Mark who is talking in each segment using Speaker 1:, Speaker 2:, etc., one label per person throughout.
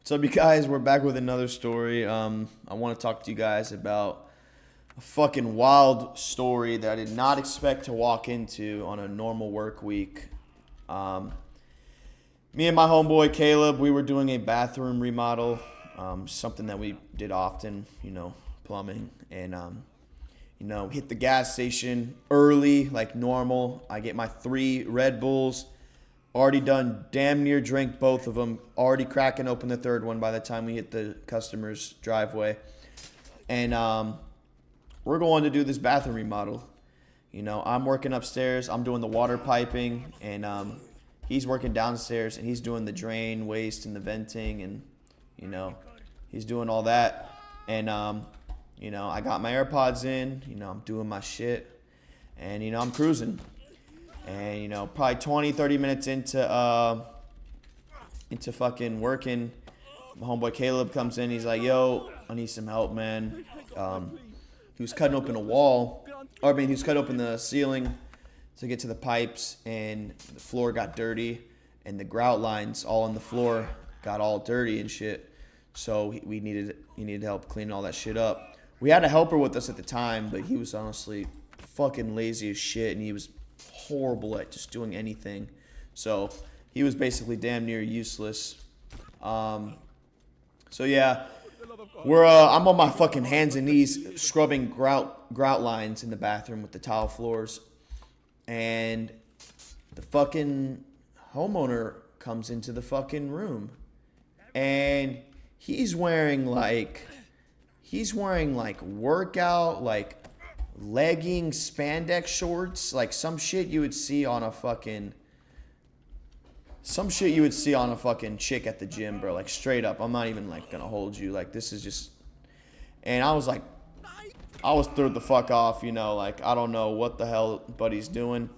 Speaker 1: So, you guys, we're back with another story. I want to talk to you guys about a fucking wild story that I did not expect to walk into on a normal work week. Me and my homeboy Caleb, we were doing a bathroom remodel, something that we did often, plumbing, and hit the gas station early like normal. I get my 3 Red Bulls. Already done, damn near drank both of them. Already cracking open the third one by the time we hit the customer's driveway. And we're going to do this bathroom remodel. I'm working upstairs. I'm doing the water piping. And he's working downstairs. And he's doing the drain, waste, and the venting. And, he's doing all that. And, I got my AirPods in. I'm doing my shit. And, I'm cruising. And, probably 20, 30 minutes into fucking working, my homeboy Caleb comes in. He's like, yo, I need some help, man. He was cutting open he was cutting open the ceiling to get to the pipes, and the floor got dirty, and the grout lines all on the floor got all dirty and shit. So he needed help cleaning all that shit up. We had a helper with us at the time, but he was honestly fucking lazy as shit, and he was horrible at just doing anything. So he was basically damn near useless. So yeah, I'm on my fucking hands and knees scrubbing grout lines in the bathroom with the tile floors, and the fucking homeowner comes into the fucking room, and he's wearing like workout legging spandex shorts, like some shit you would see on a fucking chick at the gym, bro. Like straight up. I'm not even gonna hold you. Like this is just, and I was thrown the fuck off, I don't know what the hell buddy's doing.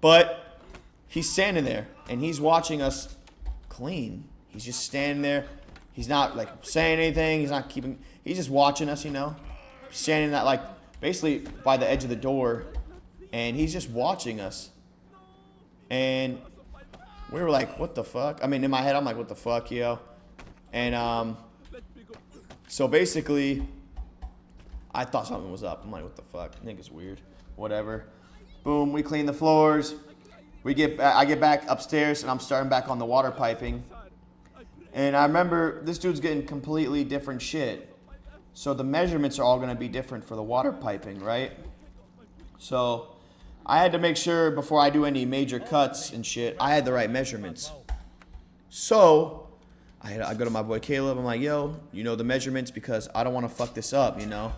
Speaker 1: But he's standing there and he's watching us clean. He's just standing there. He's not saying anything. He's just watching us, standing that basically by the edge of the door, and he's just watching us. And we were like, what the fuck? I mean, in my head, I'm like, what the fuck, yo? And so basically, I thought something was up. I'm like, what the fuck? I think it's weird. Whatever. Boom, we clean the floors. I get back upstairs, and I'm starting back on the water piping. And I remember this dude's getting completely different shit. So the measurements are all going to be different for the water piping, right? So I had to make sure before I do any major cuts and shit, I had the right measurements. So I go to my boy Caleb. I'm like, yo, the measurements, because I don't want to fuck this up, I don't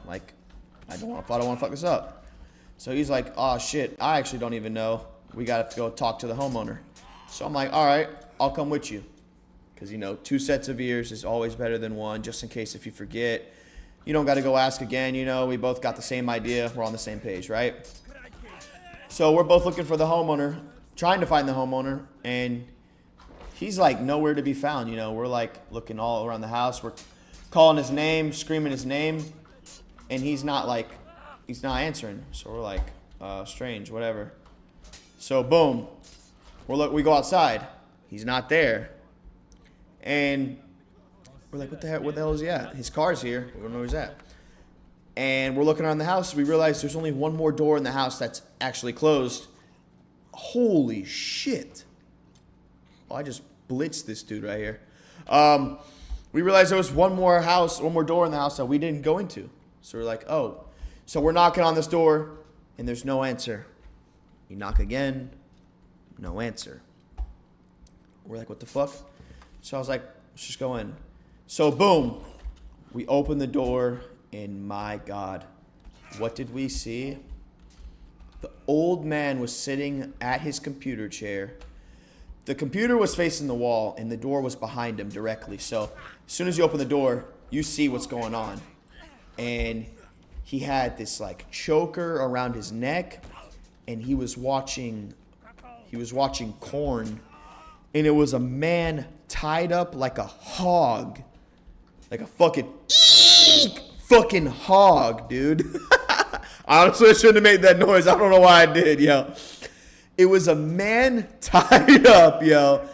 Speaker 1: want to fuck this up. So he's like, oh shit, I actually don't even know. We got to go talk to the homeowner. So I'm like, all right, I'll come with you. Because, 2 sets of ears is always better than one, just in case if you forget. You don't got to go ask again, we both got the same idea. We're on the same page, right? So we're both looking for the homeowner, trying to find the homeowner, and he's nowhere to be found, We're looking all around the house. We're calling his name, screaming his name, and he's not answering. So we're like, strange, whatever. So boom, we go outside. He's not there. And we're like, where the hell is he at? His car's here. We don't know where he's at. And we're looking around the house. We realize there's only one more door in the house that's actually closed. Holy shit. Oh, I just blitzed this dude right here. We realized there was one more door in the house that we didn't go into. So we're like, oh. So we're knocking on this door, and there's no answer. We knock again. No answer. We're like, what the fuck? So I was like, let's just go in. So boom, we open the door, and my God, what did we see? The old man was sitting at his computer chair. The computer was facing the wall, and the door was behind him directly. So as soon as you open the door, you see what's going on. And he had this choker around his neck, and he was watching Korn, and it was a man tied up like a hog. Like a fucking hog, dude. Honestly, I shouldn't have made that noise. I don't know why I did, yo. It was a man tied up, yo.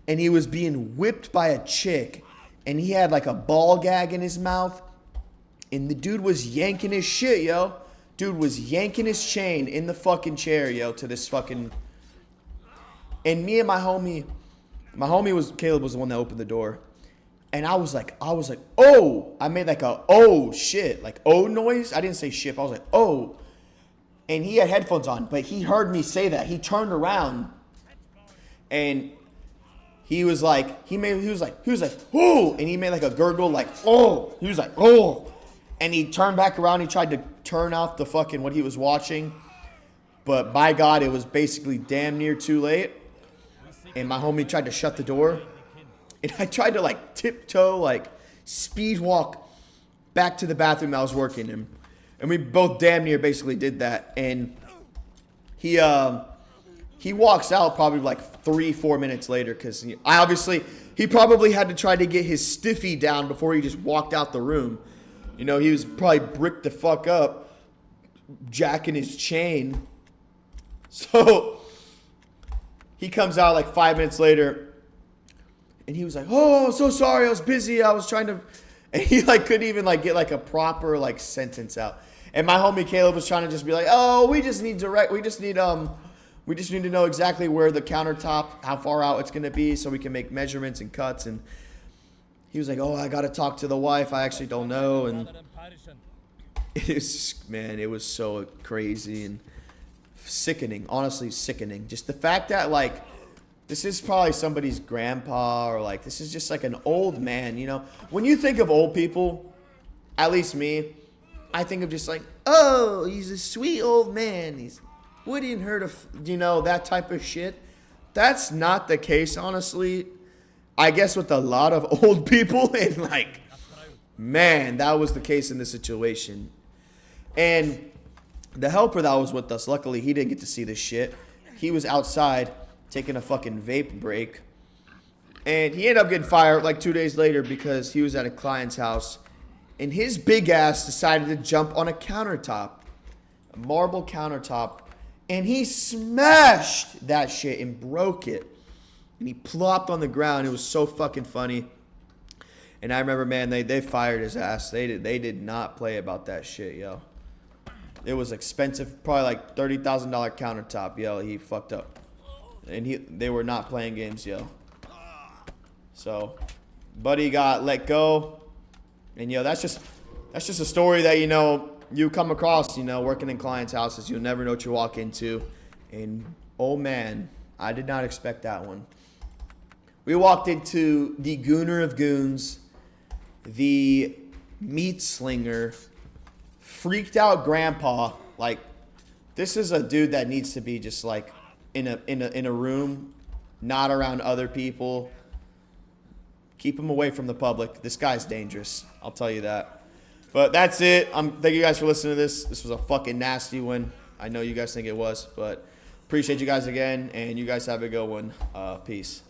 Speaker 1: And he was being whipped by a chick. and he had like a ball gag in his mouth, and the dude was yanking his shit, yo. Dude was yanking his chain in the fucking chair, yo, to this fucking... And me and my homie was, Caleb was the one that opened the door. And I was like, oh. I made like a, oh, shit. Like, oh noise. I didn't say shit. I was like, oh. And he had headphones on, but he heard me say that. He turned around. And he was like, he was like, oh. And he made like a gurgle, like, oh. He was like, oh. And he turned back around. He tried to turn off the fucking, what he was watching. But by God, it was basically damn near too late. And my homie tried to shut the door. And I tried to like tiptoe, like speed walk back to the bathroom I was working in. And we both damn near basically did that. And he walks out probably like 3-4 minutes later. Because he probably had to try to get his stiffy down before he just walked out the room. You know, he was probably bricked the fuck up, jacking his chain. So he comes out like 5 minutes later. And he was like, oh, so sorry, I was busy. I was trying to... And he like couldn't even like get like a proper like sentence out. And my homie Caleb was trying to just be like, oh, we just need to know exactly where the countertop, how far out it's going to be so we can make measurements and cuts. And he was like, oh, I got to talk to the wife. I actually don't know. And it was just, man, it was so crazy and sickening. Honestly, sickening. Just the fact that like, this is probably somebody's grandpa or like this is just like an old man, you know. When you think of old people, at least me, I think of just like, oh, he's a sweet old man. He's wouldn't hurt of, you know, that type of shit. That's not the case, honestly. I guess with a lot of old people and like, man, that was the case in this situation. And the helper that was with us, luckily he didn't get to see this shit. He was outside taking a fucking vape break. And he ended up getting fired like 2 days later because he was at a client's house. And his big ass decided to jump on a countertop. A marble countertop. And he smashed that shit and broke it. And he plopped on the ground. It was so fucking funny. And I remember, man, they fired his ass. They did not play about that shit, yo. It was expensive. Probably like $30,000 countertop, yo. He fucked up. And they were not playing games, yo. So, buddy got let go. And, yo, that's just a story that, you know, you come across, you know, working in clients' houses. You'll never know what you walk into. And, oh, man, I did not expect that one. We walked into the gooner of goons, the meat slinger, freaked out grandpa. Like, this is a dude that needs to be just, like, in a room, not around other people. Keep him away from the public. This guy's dangerous. I'll tell you that. But that's it. Thank you guys for listening to this. This was a fucking nasty one. I know you guys think it was, but appreciate you guys again, and you guys have a good one. Peace.